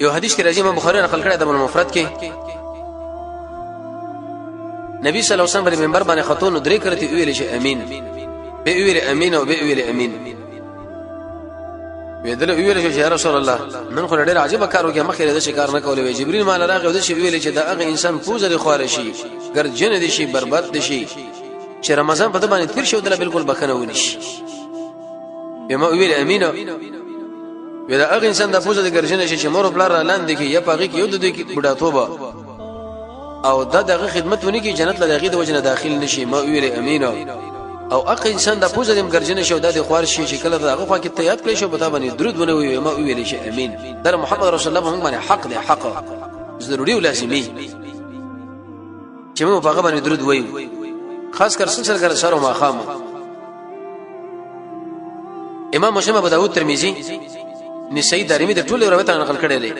یو حدیث کې راځي امام بخاری نقل کړی د المفرد کې نبی صلی الله علیه وسلم پر منبر باندې خطون درې کړتي ویل شي امين به ویل امين او به ویل امين ویدل ویل شي یا رسول الله من خو ډېر عجیب کار وکړ مخکې د شکار نه کولې جبريل مال راغی او د شی ویل چې دا هغه انسان پوزه لري خوار شي ګرځنه دي شي برباد دي شي چې رمضان په د باندې تیر شو د بالکل بخنه ونی شي بما ویل امين ودا هغه انسان د پوزه د ګرځنه شي چې مور بلار لاندې کې یا پاغي کې یو د دوی کې بډا توبه او دغه خدمت ونی کې جنت لږه د وجنه داخل نشي ما ویل امين او اق انسان د پوزه د ګرځنه شو د خوار شي چې کله دغه خوا کې تیات کړی شو پتا باندې درود ونه وي ما ویل شي امين در محمد رسول الله موږ باندې حق دی حق ضروري او لازمي چې موږ په هغه باندې درود وایو خاص کر سره سره ما خام امام مسلم ابو داود ترمذی نسائی دارمی د ټول روایت نقل کړي دي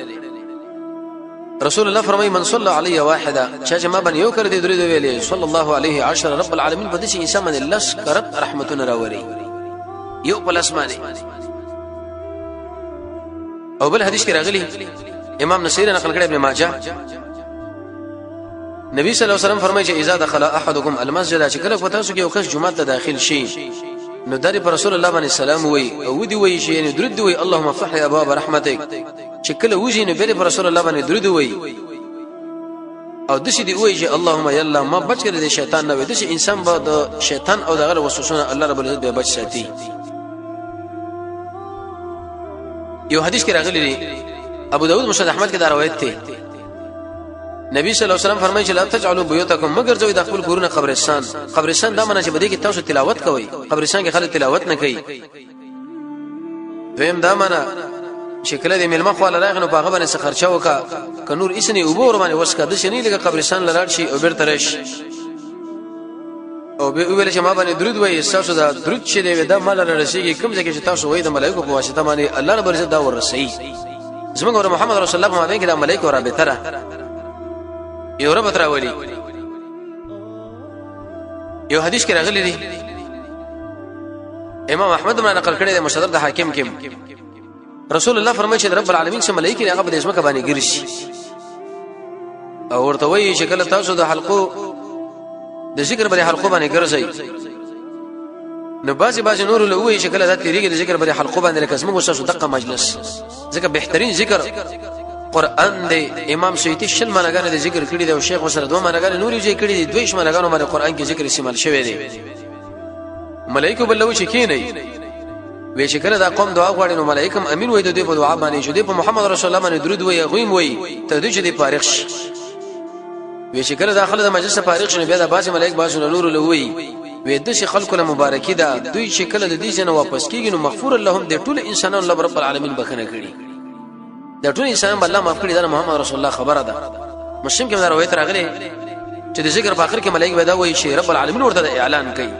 رسول الله فرمای من صلى عليه واحده چې ما باندې یو کړ دي درود ویلې صلی الله علیه عشر رب العالمین په دې انسان باندې لس کرت رحمتونه راوري یو په لاسمانه او بل حدیث کې راغلی امام نصیر نقل کړي ابن ماجه نبی صلی الله علیه وسلم فرمایي چې اذا دخل احدكم المسجد چې کله تاسو کې یو کس جمعه ته داخل شي نو داري پر رسول الله باندې سلام وای او دی وای شي یعنی درود وای اللهم افتح لي ابواب رحمتك چې کله وځي نو به پر رسول الله باندې درود وای او د شي دی وای چې اللهم يلا ما بچ کړي د شیطان نه وای د شي انسان به د شیطان او دغه وسوسونه الله رب العزت به بچ ساتي یو حدیث کې راغلی دی ابو داود مسند احمد کې دا روایت دی نبی صلی الله علیه وسلم فرمایي چې لا تجعلوا بيوتكم مگر زوی د خپل کورونه قبرستان دا معنی چې بده کې تاسو تلاوت کوئ قبرستان کې خلک تلاوت نه کوي دویم دا معنی چې کله د ملما خو الله راغنو په هغه باندې خرچه وکا ک نور اسنی وبور باندې وسکه د شنی لګه قبرستان لاړ شي او بیرته راشي او به ویل چې ما باندې درود وایي تاسو دا درود چې دی دا مال راشي کوم ځکه چې تاسو وایي د ملائکه په واسطه باندې الله رب عزت دا ورسي زموږ محمد رسول الله باندې کې د ملائکه رابطه را یو رب تراولي یو حدیث کې راغلی دی امام احمد من نقل کړی دی مصدر د حاکم کې رسول الله فرمایي چې رب العالمین سم ملائکه هغه په اسمه باندې ګرځي او ورته وایي چې کله تاسو د حلقو د ذکر بری حلقو باندې ګرځي نو بعضی نور له وایي چې کله ذات لريږي د ذکر بری حلقو باندې لکه اسمه وسه دقه مجلس ځکه بهترین ذکر قران دی امام سیوطی شل معناګانې د ذکر کړي دی او شیخ وسره دوه معناګانې نوري ځای کړي دي دوه معناګانو باندې قران کې ذکر استعمال شوی دی ملائکه بلوي چې کینې وی چې کله دا قوم دعا غواړي نو ملائکه امین وای د دې په دعا باندې شو دی په محمد رسول الله باندې درود وای غویم وای ته دې چې دی فارغ شي وی چې کله داخله د مجلس فارغ شنه بیا د باز ملائکه باز نور له وای وی د شي خلکو له مبارکي ده دوی چې کله د دې جن واپس کیږي نو مغفور لهم د ټول انسانانو رب العالمین بخنه کړي د ټول انسان الله معاف کړي دا محمد رسول الله خبره ده مسلم کې دا روایت راغلي چې د ذکر په اخر کې ملائکه ودا وای شي رب العالمین ورته اعلان کوي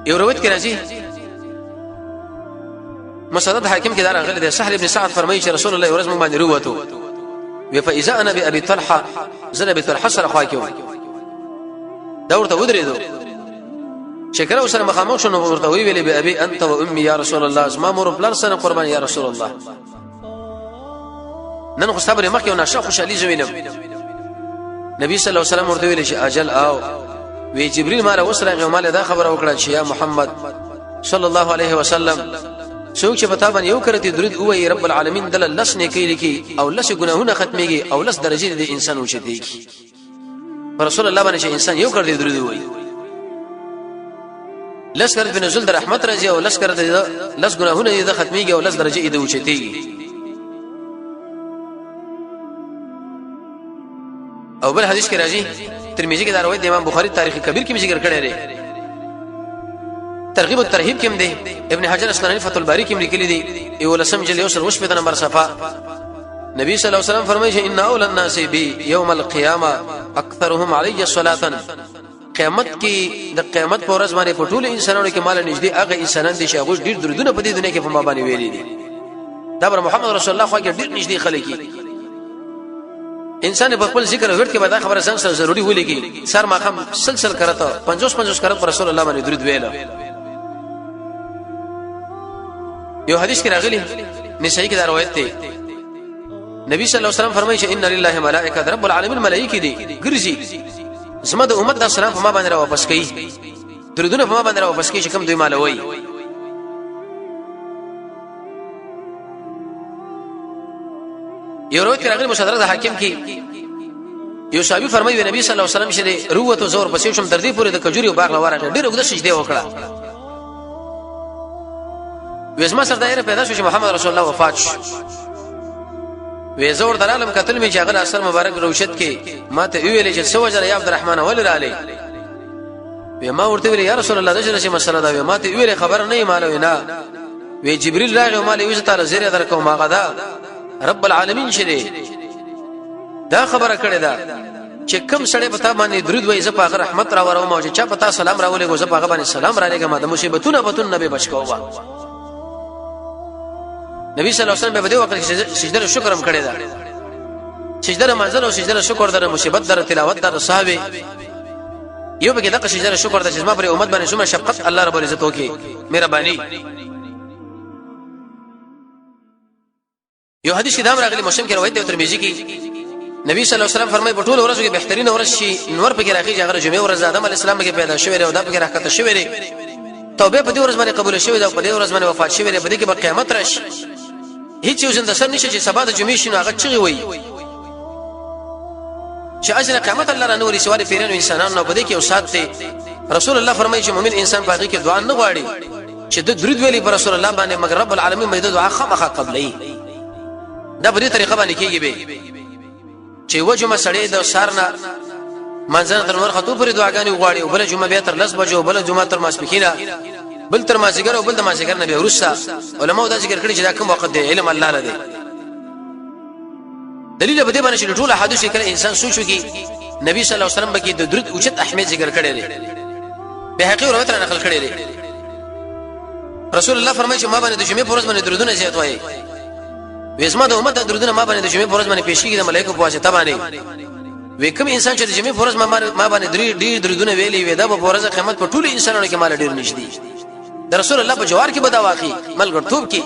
یو روایت کې راځي مسند حاکم کې دا راغلی دی سهل ابن سعد فرمایي چې رسول الله ورځ موږ باندې وروته وی فاذا انا بابي طلحه زنه ابي طلحه سره خواکیو دا ورته ودرېدو شکر اوسره مخامخ شنو ورته ویلې به ابي انت و امي يا رسول الله اسما مور بلر سره قربان يا رسول الله نن خو صبر مخ یو نشه خوشالي زوینم نبی صلی الله علیه وسلم ورته ویل چې اجل او وی جبريل ماره وسره غوماله دا خبره وکړه چې یا محمد صلی الله علیه وسلم څوک چې پتا باندې یو کړی درود وای رب العالمین دل لس نه کوي لکی او لس ګناهونه ختميږي او لس درجه د انسان وشتيږي رسول الله باندې چې انسان یو کړی درود وای لس کړه په نزول د رحمت راځي او لس کړه لس ګناهونه دې ختميږي او لس درجه دې وشتيږي او بل حدیث کې راځي ترمذی کې دا روایت د امام بخاری تاریخ کبیر کې ذکر کړی دی ترغیب الترهیب کې دی ابن حجر اسقلانی فتح الباری کې لیکلی دی یو لسم جل یوسر وش په نمبر صفه نبی صلی الله علیه وسلم فرمایي چې ان اول الناس بي يوم القيامه اكثرهم علي صلاه قیامت کې د قیامت پر ورځ باندې په ټول انسانانو کې مال نږدې هغه انسانان دي چې هغه ډیر درودونه په دې دنیا کې په ما باندې ویلي دي دا بر محمد رسول الله خو کې ډیر نږدې خلک انسان په خپل ذکر ورته کې به دا خبره څنګه ضروری ولګي سر ماخم سلسله کرته 50 کرت رسول الله باندې درود ویل یو حدیث کې راغلی نسائی کې دا روایت دی نبی صلی الله علیه وسلم فرمایي چې ان لله ملائکه رب العالمین ملائکه دي ګرځي زما د امت د سلام په ما باندې را واپس کړي درودونه په ما باندې را واپس کړي چې کوم دوی مال وای یو روایت راغلی مصدرک د حاکم کې یو صحابي فرمایي نبی صلی الله علیه وسلم چې روته زور پسې شم تر دې پورې د کجوري باغ لواره ډېر وګد سجده وکړه وېزما سره دایره پیدا شو چې محمد رسول الله وفات شو وې زور درالم قتل می جاغل اثر مبارک روشت کې ماته ویلې چې سوجل یا عبدالرحمن ول علی وې ما ورته ویل یا رسول الله دغه شي مسله دا وې ماته ویلې خبر نه مالو نه وې جبريل راغی مالې وې تعالی زیره درکو ما غدا رب العالمین شه دا خبره کړې ده چې کوم سړی پتا باندې درود وایي زه په رحمت را وروم او چې چا پتا سلام راولې غو زه په باندې سلام را لګم د مصیبتونو نبی بچکووا نبی صلی الله علیه وسلم په دې وخت کې سجده شکر هم کړی دا سجده منزل او سجده شکر در مصیبت در تلاوت در صحابه یو به دغه سجده شکر د جسمه پر امت باندې څومره شفقت الله رب العزت وکي مهرباني یو حدیث دام راغلی مسلم کې روایت دی ترمذی کې نبی صلی الله علیه وسلم فرمایي په ټول ورځو کې بهترین ورځ شي نور په کې راخي هغه جمعه ورځ آدم علی السلام کې پیدا شوی او دا په کې راکته شوی توبه په دې ورځ باندې قبول شوی دا په دې ورځ باندې وفات شوی په دې کې به قیامت راشي هیڅ یو زنده سر نشي چې سبا د جمعې شنو هغه چغي وي چې اجر قیامت الله رانوري سوال پیرانو انسانانو په دې کې او سات دی رسول الله فرمایي چې مؤمن انسان په هغه کې دعا نه غواړي چې د درود ویلي پر رسول الله باندې مگر رب العالمین مې د دعا خامخا قبلې دا په دې طریقه باندې کېږي به چې وجمه سړی د سارنا منځنه تر ور خطو پر دعاګانې غواړي او بل جمعه به تر 10 بجو بل جمعه تر ماسپخینه بل تر مازیګر او بل د مازیګر نه به ورسا علماء دا ذکر کړی چې دا کوم وخت دی علم الله لري دلیل به دې باندې چې ټول حدیث کړه انسان سوچو کې نبی صلی الله علیه وسلم بکی د درود اوچت اهمیت ذکر کړی دی به حقیقت روایت را نقل کړی دی رسول الله فرمایي چې ما باندې د جمعې پر ورځ باندې درودونه زیات وایي وېزما د امت د درودونه ما باندې د جمعې پر ورځ باندې پیش کیږي د ملائکه په واسطه باندې وکم انسان چې د جمعې پر ورځ ما باندې ډېر درودونه ویلي وې دا په ورځ قیامت په ټول انسانانو کې مال ډېر نشدي د رسول الله په جوار کې بدا واقعي ملګرتوب کې